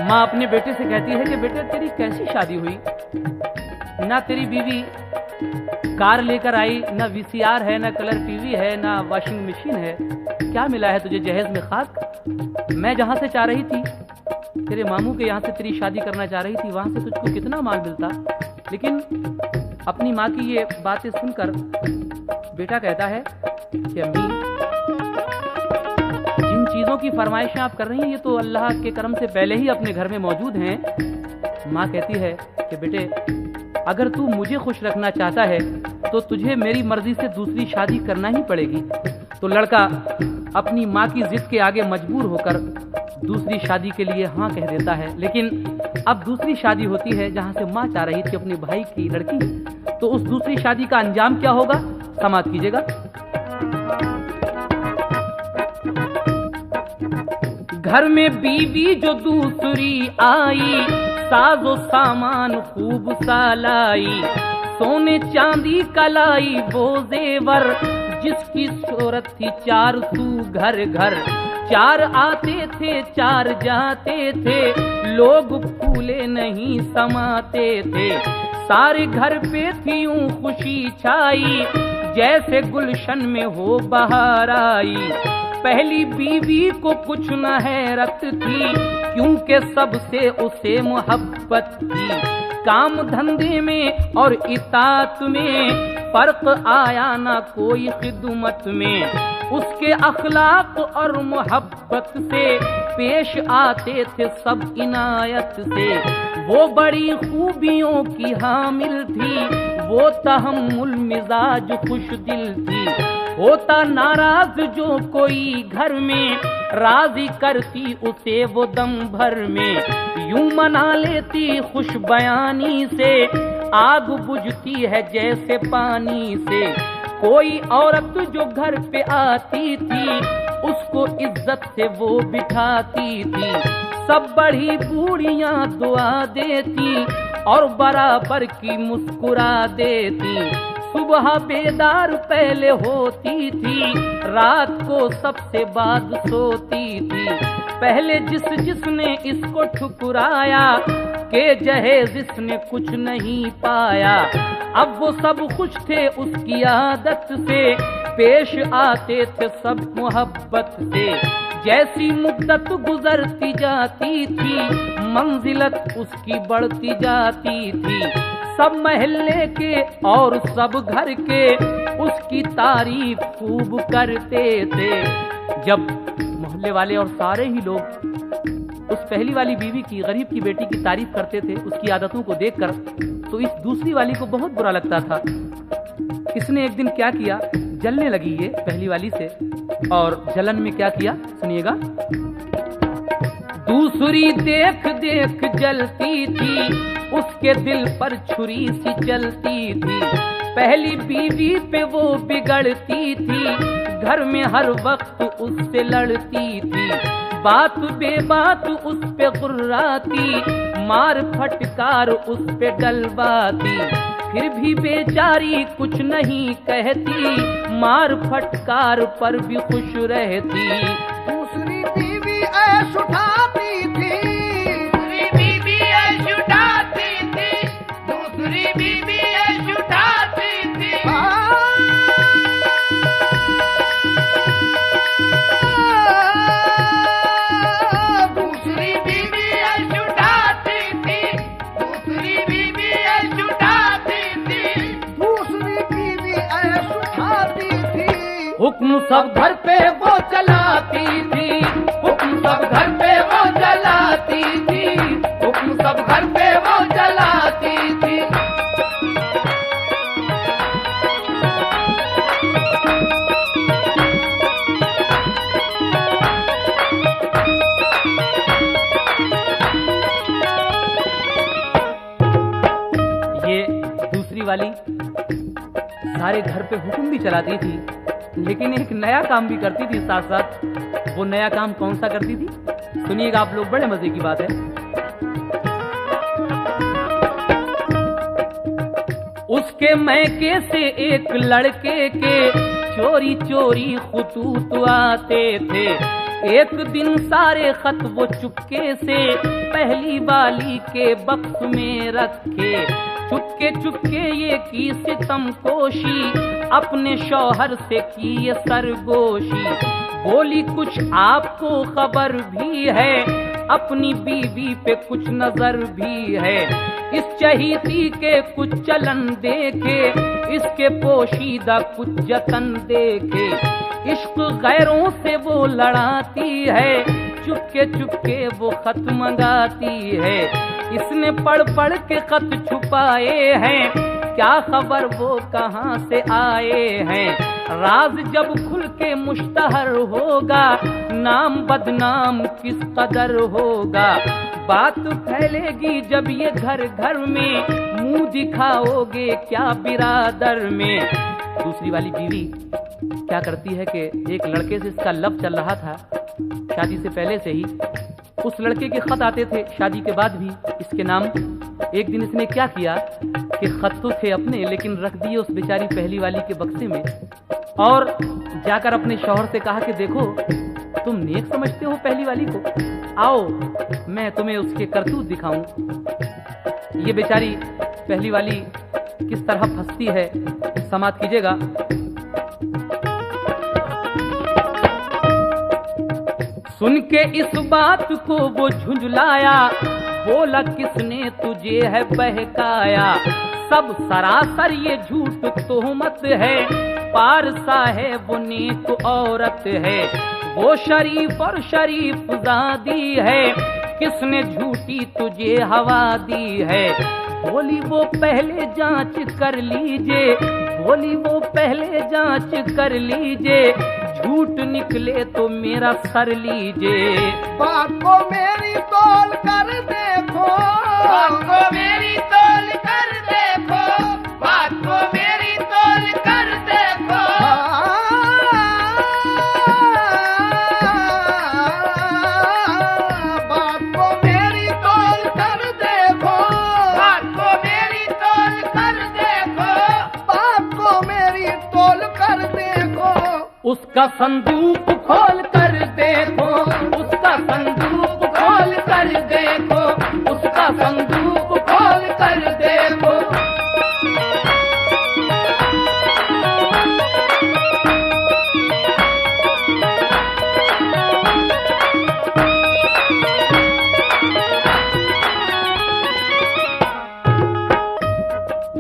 माँ अपने बेटे से कहती है कि बेटे तेरी कैसी शादी हुई, ना तेरी बीवी कार लेकर आई, ना वीसीआर है, ना कलर टीवी है, ना वॉशिंग मशीन है। क्या मिला है तुझे जहेज में खाक? मैं जहाँ से चाह रही थी, तेरे मामू के यहाँ से तेरी शादी करना चाह रही थी, वहाँ से तुझको कितना माल मिलता। लेकिन अपनी माँ की ये बातें सुनकर बेटा कहता है कि अम्मी जिन चीज़ों की फरमाइशें आप कर रही हैं ये तो अल्लाह के करम से पहले ही अपने घर में मौजूद हैं। माँ कहती है कि बेटे अगर तू मुझे खुश रखना चाहता है तो तुझे मेरी मर्जी से दूसरी शादी करना ही पड़ेगी। तो लड़का अपनी माँ की जिद के आगे मजबूर होकर दूसरी शादी के लिए हाँ कह देता है। लेकिन अब दूसरी शादी होती है जहाँ से माँ चाह रही थी अपने भाई की लड़की, तो उस दूसरी शादी का अंजाम क्या होगा समाप्त कीजिएगा। घर में बीवी जो दूसरी आई, साजो सामान खूब सालाई, सोने चांदी कलाई वो जेवर, जिसकी शोहरत थी चार सू घर घर। चार आते थे चार जाते थे, लोग फूले नहीं समाते थे। सारे घर पे थी यूं खुशी छाई, जैसे गुलशन में हो बहार आई। पहली बीवी को कुछ न हैरत थी, क्योंकि सबसे उसे मोहब्बत थी। काम धंधे में और इताअत में फर्क आया ना कोई खिदमत में। उसके अखलाक और मोहब्बत से पेश आते थे सब इनायत से। वो बड़ी खूबियों की हामिल थी, वो तहम्मुल मिजाज खुश दिल थी। होता नाराज जो कोई घर में, राजी करती उसे वो दम भर में। यूं मना लेती खुश बयानी से, आग बुझती है जैसे पानी से। कोई औरत जो घर पे आती थी, उसको इज्जत से वो बिठाती थी। सब बड़ी बूढ़ियां दुआ देती और बराबर की मुस्कुरा देती। सुबह बेदार पहले होती थी, रात को सबसे बाद सोती थी। पहले जिसने इसको ठुकराया, के जहेज इसने कुछ नहीं पाया। अब वो सब खुश थे उसकी आदत से, पेश आते थे सब मोहब्बत से। जैसी मुद्दत गुजरती जाती थी, मंजिलत उसकी बढ़ती जाती थी। सब महल्ले के और सब घर के उसकी तारीफ खूब करते थे। जब मोहल्ले वाले और सारे ही लोग उस पहली वाली बीवी की, गरीब की बेटी की तारीफ करते थे उसकी आदतों को देखकर, तो इस दूसरी वाली को बहुत बुरा लगता था। इसने एक दिन क्या किया, जलने लगी ये पहली वाली से, और जलन में क्या किया सुनिएगा। दूसरी देख देख जलती थी, उसके दिल पर छुरी सी चलती थी। पहली बीवी पे वो बिगड़ती थी, घर में हर वक्त उससे लड़ती थी। बात बेबात उस पे गुर्राती, मार फटकार उस पे डलवाती। फिर भी बेचारी कुछ नहीं कहती, मार फटकार पर भी खुश रहती। दूसरी बीवी ऐश उठाती थी, दूसरी बीवी ऐश उठाती थी, दूसरी बीवी ऐश उठाती थी। दूसरी बीवी ऐश उठाती थी, दूसरी बीवी ऐश उठाती थी। दूसरी बीवी ऐश उठाती थी। हुक्म सब घर पे वो चलाती थी, हुक्म सब घर पे वो चलाती थी, हुक्म सब घर पे वो चलाती थी। ये दूसरी वाली सारे घर पे हुक्म भी चलाती थी, लेकिन एक नया काम भी करती थी साथ साथ। वो नया काम कौन सा करती थी सुनिएगा आप लोग, बड़े मजे की बात है। उसके मैके से एक लड़के के चोरी चोरी खुतूत आते थे। एक दिन सारे खत वो चुपके से पहली वाली के बक्स में रखे। चुपके चुपके ये की सितमकोशी, अपने शौहर से की ये सरगोशी। बोली कुछ आपको खबर भी है, अपनी बीवी पे कुछ नजर भी है। इस चहीती के कुछ चलन देखे, इसके पोशीदा कुछ जतन देखे। इश्क गैरों से वो लड़ाती है, चुपके चुपके वो खत मंगाती है। इसने पढ़ पढ़ के खत छुपाए हैं, क्या खबर वो कहाँ से आए हैं। राज जब खुल के मुश्तहर होगा, नाम बदनाम किस कदर होगा। बात फैलेगी जब ये घर घर में, मुंह दिखाओगे क्या बिरादर में। दूसरी वाली बीवी क्या करती है कि एक लड़के से इसका लव चल रहा था शादी से पहले से ही। उस लड़के के खत आते थे शादी के बाद भी इसके नाम। एक दिन इसने क्या किया कि खत तो थे अपने, लेकिन रख दिए उस बेचारी पहली वाली के बक्से में, और जाकर अपने शौहर से कहा कि देखो तुम नेक समझते हो पहली वाली को, आओ मैं तुम्हें उसके करतूत दिखाऊं। ये बेचारी पहली वाली किस तरह फंसती है, समाप्त कीजिएगा। सुन के इस बात को वो झुंझलाया, बोला किसने तुझे है बहकाया। सब सरासर ये झूठ तोहमत है, पारसा है वो नेक औरत है। वो शरीफ और शरीफ ज़ादी है, किसने झूठी तुझे हवा दी है। बोली वो पहले जांच कर लीजिए, बोली वो पहले जांच कर लीजिए। झूठ निकले तो मेरा सर लीजिए। बात को मेरी तौल कर देखो, बात को मेरी तौल कर देखो, बात को मेरी तौल कर देखो। बात को मेरी तौल कर देखो, बात को मेरी तौल कर देखो, बात को उसका संदूक खोल कर देखो, उसका संदूक खोल कर देखो, उसका संदूक खोल कर देखो।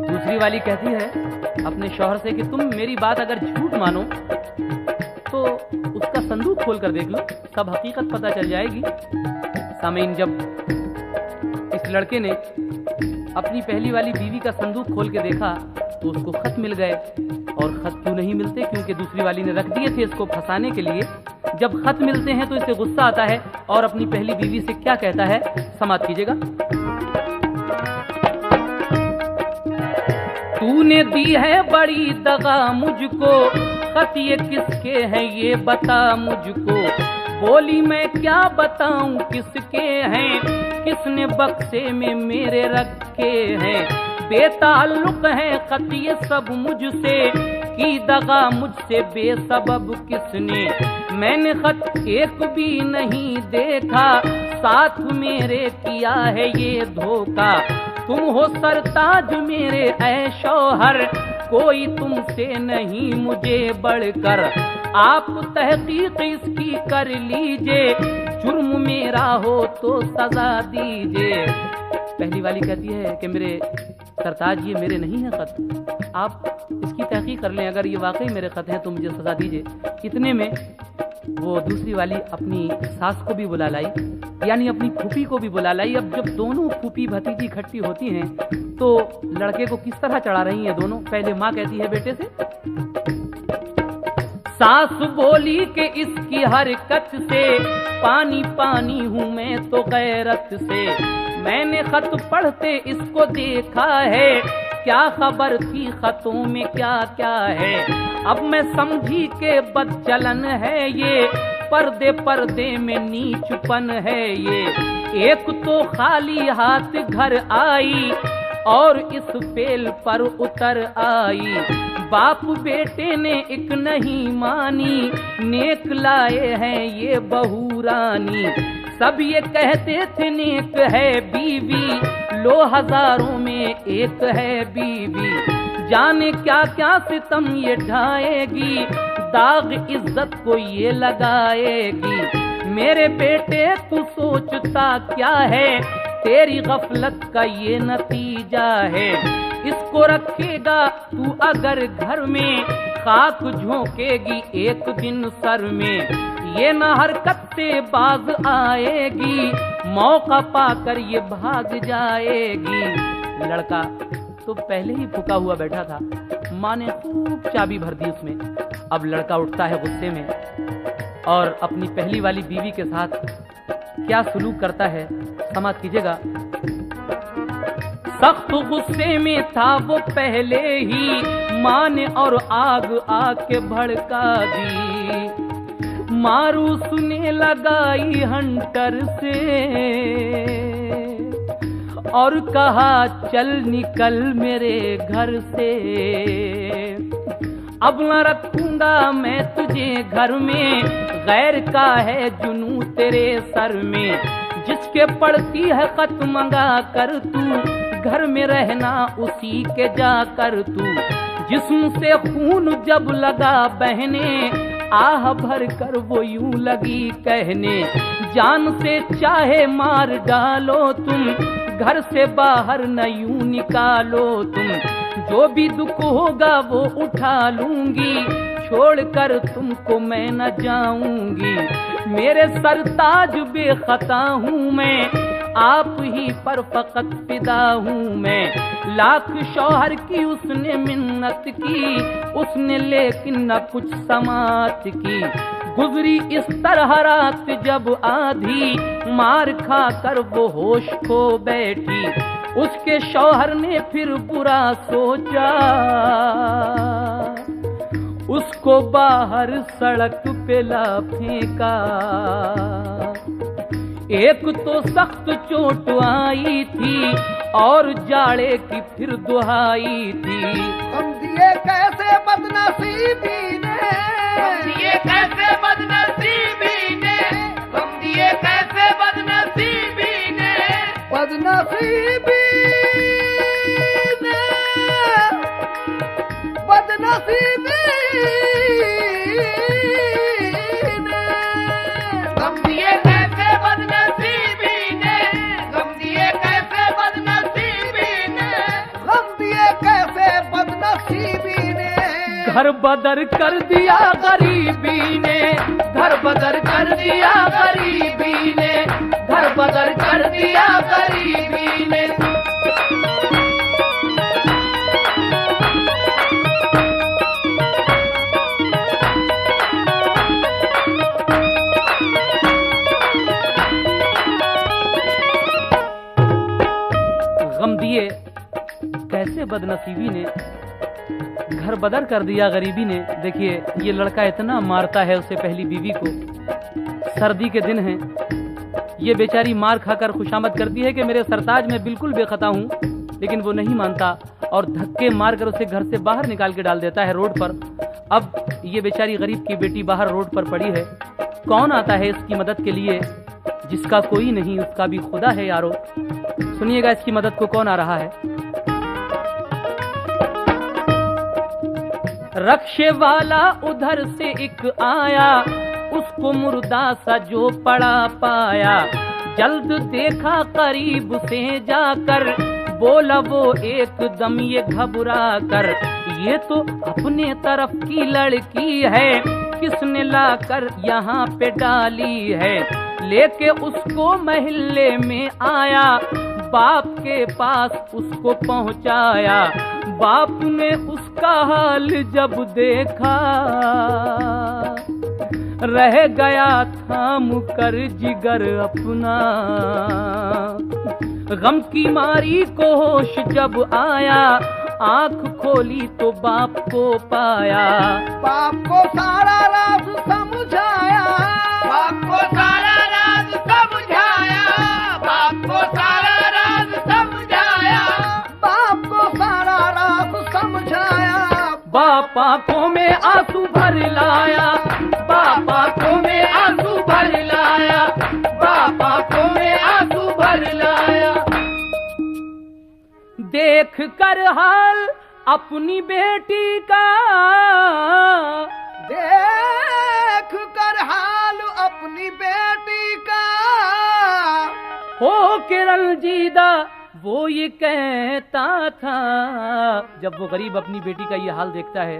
दूसरी वाली कहती है अपने शौहर से कि तुम मेरी बात अगर झूठ मानो तो उसका संदूक खोल कर देख लो, सब हकीकत पता चल जाएगी। सामीन, जब इस लड़के ने अपनी पहली वाली बीवी का संदूक खोल के देखा तो उसको खत मिल गए। और खत क्यों नहीं मिलते? क्योंकि दूसरी वाली ने रख दिए थे इसको फंसाने के लिए। जब खत मिलते हैं तो इसे गुस्सा आता है और अपनी पहली बीवी से क्या कहता है, समाप्त कीजिएगा। तूने दी है बड़ी दगा मुझको, खत ये किसके हैं ये बता मुझको। बोली मैं क्या बताऊं किसके हैं, किसने बक्से में मेरे रखे हैं। बेताल्लुक है खत ये सब मुझसे, की दगा मुझसे बेसबब किसने। मैंने खत एक भी नहीं देखा, साथ मेरे किया है ये धोखा। तुम हो सरताज मेरे ऐ शौहर, कोई तुमसे नहीं मुझे बढ़कर। आप तहकीक इसकी कर लीजिए, जुर्म मेरा हो तो सजा दीजिए। पहली वाली कहती है कि मेरे सरताज ये मेरे नहीं है खत, आप इसकी तहकीक कर लें, अगर ये वाकई मेरे खत हैं तो मुझे सजा दीजिए। इतने में वो दूसरी वाली अपनी सास को भी बुला लाई, यानी अपनी फूफी को भी बुला लाई। अब जब दोनों फूफी भतीजी इकट्ठी होती हैं तो लड़के को किस तरह चढ़ा रही हैं दोनों। पहले माँ कहती है बेटे से, सास बोली कि इसकी हरकत से पानी पानी हूँ मैं तो गैरत से। मैंने खत पढ़ते इसको देखा है, क्या खबर थी खतों में क्या क्या है। अब मैं समझी के बदचलन है ये, पर्दे पर्दे में नीचपन है ये। एक तो खाली हाथ घर आई और इस फेल पर उतर आई। बाप बेटे ने एक नहीं मानी, नेक लाए हैं ये बहू रानी। सब ये कहते थे नेक है बीवी, लो हजारों में एक है बीवी। जाने क्या क्या सितम ये ढाएगी, दाग इज्जत को ये लगाएगी। मेरे बेटे तू सोचता क्या है, तेरी गफलत का ये नतीजा है। इसको रखेगा तू अगर घर में, खाक झोंकेगी एक दिन सर में। ये न हरकत से बाज आएगी, मौका पाकर ये भाग जाएगी। लड़का तो पहले ही फुका हुआ बैठा था, माँ ने खूब चाबी भर दी उसमें। अब लड़का उठता है गुस्से में और अपनी पहली वाली बीवी के साथ क्या सलूक करता है, समाप्त कीजिएगा। सख्त गुस्से में था वो पहले ही, माँ ने और आग आके भड़का दी। मारू सुने लगाई हंटर से और कहा चल निकल मेरे घर से। अब न रखूंगा मैं तुझे घर में, गैर का है जुनू तेरे सर में। जिसके पड़ती है खत मंगा कर तू, घर में रहना उसी के जाकर तू। जिस्म से खून जब लगा बहने, आह भर कर वो यूं लगी कहने। जान से चाहे मार डालो तुम, घर से बाहर न यूं निकालो तुम। जो भी दुख होगा वो उठा लूंगी, छोड़कर तुमको मैं न जाऊंगी। मेरे सरताज बेखता हूँ मैं, आप ही पर फकत फिदा हूँ मैं। लाख शौहर की उसने मिन्नत की, उसने लेकिन न कुछ समात की। गुजरी इस तरह रात जब आधी, मार खा कर वो होश खो बैठी। उसके शौहर ने फिर बुरा सोचा, उसको बाहर सड़क पे ला फेंका। एक तो सख्त चोट आई थी और जाड़े की फिर दुहाई थी। हम दिए कैसे बदनसीबी ने, कैसे बदनसीबी ने, गम दिए कैसे बदनसीबी ने, बदनसीबी ने, बदनसीबी ने, गम दिए कैसे बदनसीबी ने, गम दिए कैसे बदनसीबी ने, गम दिए कैसे बदनसीबी ने, घर बदर कर दिया गरीबी ने, घर बदर कर दिया गरीबी ने, घर बदर कर दिया गरीबी ने। गम दिए कैसे बदनसीबी ने, घर बदर कर दिया गरीबी ने। देखिए ये लड़का इतना मारता है उसे पहली बीवी को। सर्दी के दिन हैं, ये बेचारी मार खाकर खुशामद करती है कि मेरे सरताज में बिल्कुल बेखता हूँ, लेकिन वो नहीं मानता और धक्के मारकर उसे घर से बाहर निकाल के डाल देता है रोड पर। अब ये बेचारी गरीब की बेटी बाहर रोड पर पड़ी है। कौन आता है इसकी मदद के लिए? जिसका कोई नहीं उसका भी खुदा है यारो। सुनिएगा इसकी मदद को कौन आ रहा है। रक्षे वाला उधर से एक आया, उसको मुर्दा सा जो पड़ा पाया। जल्द देखा करीब से जाकर, बोला वो एकदम ये घबरा कर, ये तो अपने तरफ की लड़की है, किसने लाकर यहाँ पे डाली है। लेके उसको महल्ले में आया, बाप के पास उसको पहुँचाया। बाप ने उसका हाल जब देखा, रह गया थाम कर जिगर अपना। गम की मारी को होश जब आया, आंख खोली तो बाप को पाया। बाप को सारा राज समझाया, बाप को सारा राज समझाया, बाप को सारा राज समझाया, बाप को सारा राज समझाया। बाप आंखों में आंसू भर लाया, बाप आंखों में आंसू भर लाया, बाप आंखों में आंसू भर लाया। देख कर हाल अपनी बेटी का, देख कर हाल अपनी बेटी का, हो के रंजीदा वो ये कहता था। जब वो गरीब अपनी बेटी का ये हाल देखता है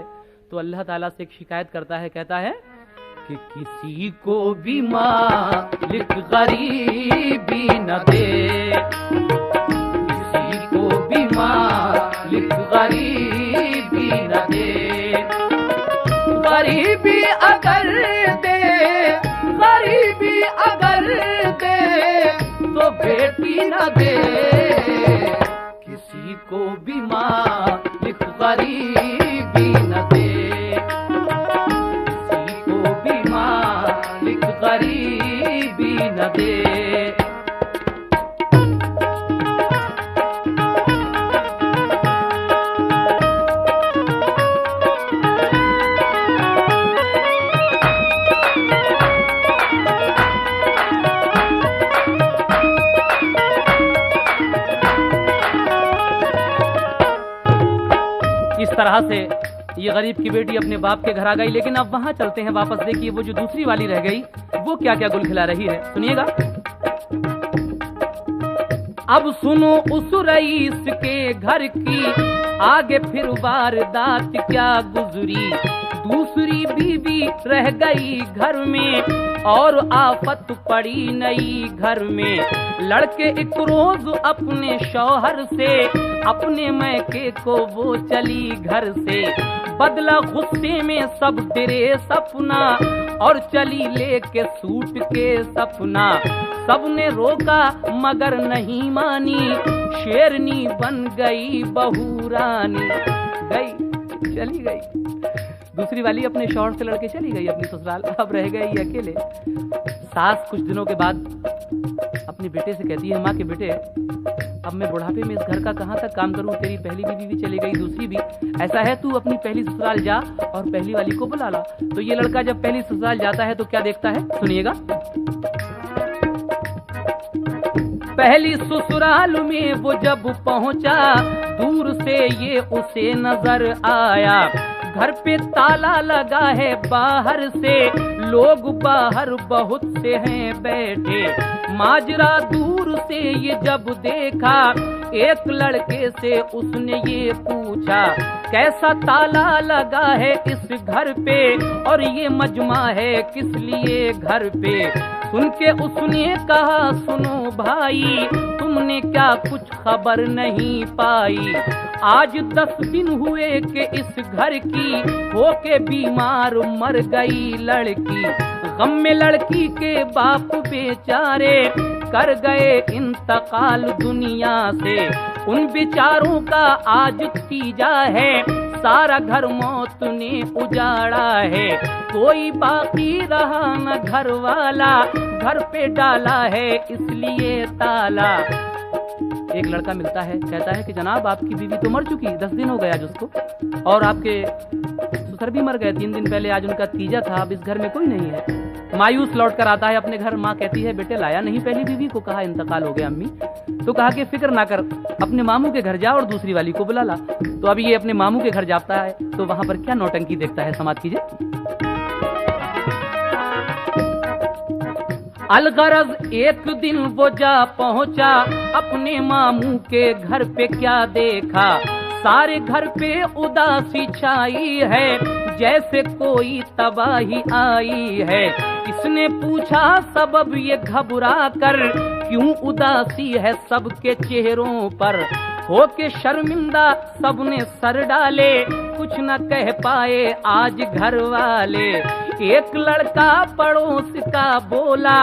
तो अल्लाह ताला से एक शिकायत करता है, कहता है कि किसी को भी मालिक गरीबी न दे, किसी को भी मालिक गरीबी न दे। गरीबी अगर दे, गरीबी अगर दे तो बेटी न दे, किसी को भी मालिक गरीबी न दे, किसी को भी मालिक गरीबी न दे। इस तरह से ये गरीब की बेटी अपने बाप के घर आ गई। लेकिन अब वहां चलते हैं वापस। देखिए वो जो दूसरी वाली रह गई वो क्या क्या गुल खिला रही है, सुनिएगा। अब सुनो उस रईस के घर की, आगे फिर वारदात क्या गुजरी। दूसरी बीवी रह गई घर में और आफत पड़ी नई घर में। लड़के एक रोज अपने शौहर से, अपने मैके को वो चली घर से। बदला गुस्से में सब तेरे सपना और चली लेके सूट के सपना। सबने रोका मगर नहीं मानी, शेरनी बन गई बहू रानी। गई चली गई दूसरी वाली अपने शौहर से लड़के चली गई अपनी ससुराल। अब रह गए ये अकेले। सास कुछ दिनों के बाद अपने बेटे से कहती है, माँ के बेटे अब मैं बुढ़ापे में इस घर का कहाँ तक काम करूँ, तेरी पहली बीवी भी चली गई, दूसरी भी, ऐसा है तू अपनी पहली ससुराल जा और पहली वाली को बुला ला। तो ये लड़का जब पहली ससुराल जाता है तो क्या देखता है, सुनिएगा। पहली ससुराल में वो जब पहुंचा, दूर से ये उसे नजर आया, घर पे ताला लगा है बाहर से, लोग बाहर बहुत से हैं बैठे। माजरा दूर से ये जब देखा, एक लड़के से उसने ये पूछा, कैसा ताला लगा है इस घर पे और ये मजमा है किस लिए घर पे। सुन के उसने कहा, सुनो भाई, तुमने क्या कुछ खबर नहीं पाई, आज 10 दिन हुए कि इस घर की होके बीमार मर गई लड़की। गम में लड़की के बाप बेचारे कर गए इंतकाल दुनिया से, उन बेचारों का आज तीजा है, सारा घर मौत ने उजाड़ा है, कोई बाकी रहा न घर वाला, घर पे डाला है इसलिए ताला। एक लड़का मिलता है, कहता है कि जनाब आपकी बीवी तो मर चुकी, 10 दिन हो गए आज उसको, और आपके ससुर भी मर गए 3 दिन पहले, आज उनका तीजा था, अब इस घर में कोई नहीं है। मायूस लौट कर आता है अपने घर, माँ कहती है बेटे लाया नहीं पहली बीवी को, कहा इंतकाल हो गया अम्मी। तो कहा कि फिक्र ना कर, अपने मामू के घर जा और दूसरी वाली को बुला ला। तो अभी ये अपने मामू के घर जाता है, तो वहां पर क्या नौटंकी देखता है, समाप्त कीजिए। अलगरज एक दिन वो जा पहुंचा, अपने मामू के घर पे क्या देखा, सारे घर पे उदासी छाई है, जैसे कोई तबाही आई है। इसने पूछा सबब ये घबरा कर, क्यों उदासी है सबके चेहरों पर। होके शर्मिंदा सबने सर डाले, कुछ न कह पाए आज घर वाले। एक लड़का पड़ोस का बोला,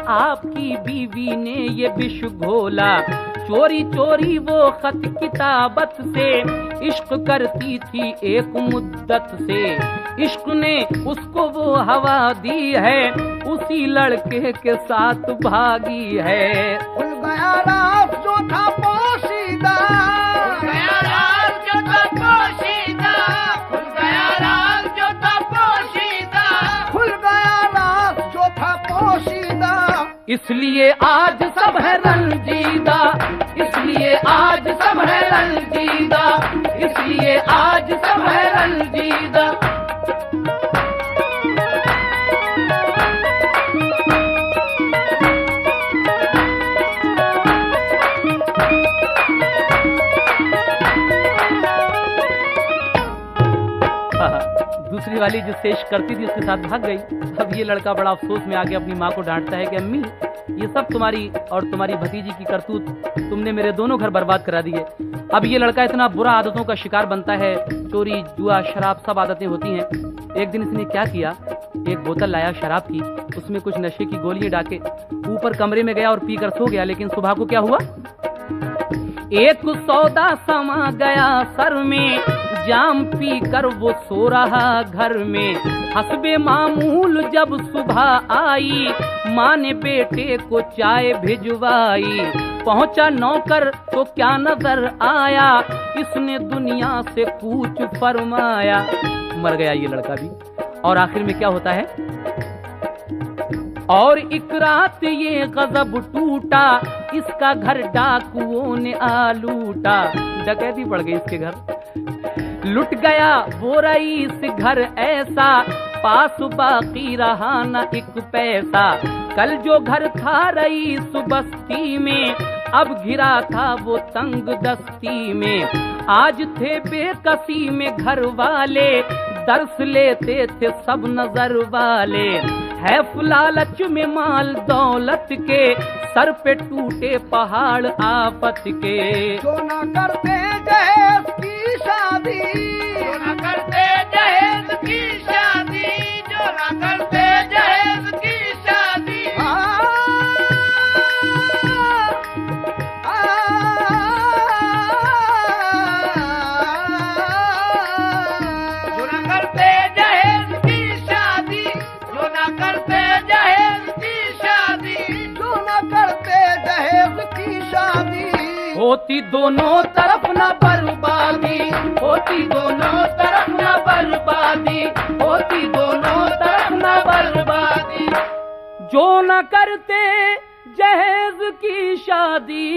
आपकी बीवी ने ये विष घोला, चोरी चोरी वो खत किताबत से इश्क करती थी एक मुद्दत से, इश्क ने उसको वो हवा दी है, उसी लड़के के साथ भागी है। खुल गया राज जो था पोशीदा, खुल गया राज जो था पोशीदा, खुल गया राज जो था पोशीदा, खुल गया राज जो था पोशीदा, इसलिए आज सब है रंजीदा, इसलिए आज सब है रंजीदा, इसलिए आज सब है रंजीदा। दूसरी वाली जो शेष करती थी उसके साथ भाग गई। अब ये लड़का बड़ा अफसोस में आके अपनी माँ को डांटता है कि अम्मी ये सब तुम्हारी और तुम्हारी भतीजी की करतूत, तुमने मेरे दोनों घर बर्बाद करा दिए। अब ये लड़का इतना बुरा आदतों का शिकार बनता है, चोरी जुआ शराब सब आदतें होती हैं। एक दिन इसने क्या किया, एक बोतल लाया शराब की, उसमें कुछ नशे की गोलियां डाके ऊपर कमरे में गया और पीकर सो गया। लेकिन सुबह को क्या हुआ, एक सौदा समा गया सर में, जाम पी कर वो सो रहा घर में। हस्बे मामूल जब सुबह आई, माँ ने बेटे को चाय भिजवाई। पहुंचा नौकर तो क्या नजर आया, इसने दुनिया से कूच फरमाया। मर गया ये लड़का भी। और आखिर में क्या होता है, और एक रात ये गजब टूटा, इसका घर डाकुओं ने आ लूटा। डकैती पड़ गई इसके घर, लुट गया वो रईस घर ऐसा, पास बाकी रहा न एक पैसा। कल जो घर था रईस बस्ती में, अब घिरा था वो तंग दस्ती में। आज थे बेकसी में घर वाले, दर्श लेते थे सब नजर वाले। है लालच में माल दौलत के, सर पे टूटे पहाड़ आफत के। जो न करते दहेज की शादी, जो न करते दहेज की शादी, जो न करते दहेज की शादी। जो न करते दहेज की शादी, जो न करते दहेज की शादी, जो न करते दहेज की शादी। होती दोनों तरफ न बर्बादी, होती दोनों तरफ न बर्बादी, होती दोनों तरफ न बर्बादी। जो न करते जहेज की शादी,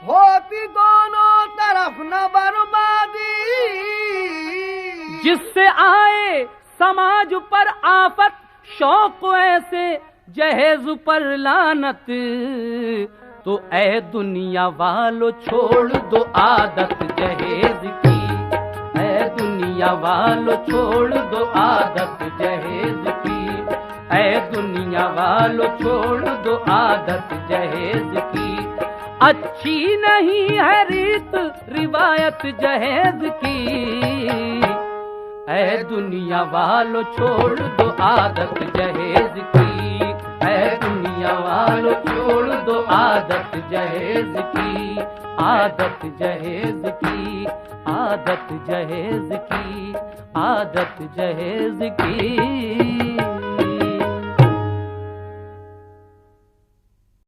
होती दोनों तरफ न बर्बादी। जिससे आए समाज पर आफत, शौक ऐसे जहेज पर लानत, तो ऐ दुनिया वालों छोड़ दो आदत जहेज की, ऐ दुनिया वालों छोड़ दो आदत जहेज की, ऐ दुनिया वालों छोड़ दो आदत जहेज की। अच्छी नहीं है रीत रिवायत जहेज की, ऐ दुनिया वालों छोड़ दो आदत जहेज की, ऐ दुनिया वालों छोड़ दो आदत जहेज की, आदत जहेज की, आदत जहेज की, आदत जहेज की।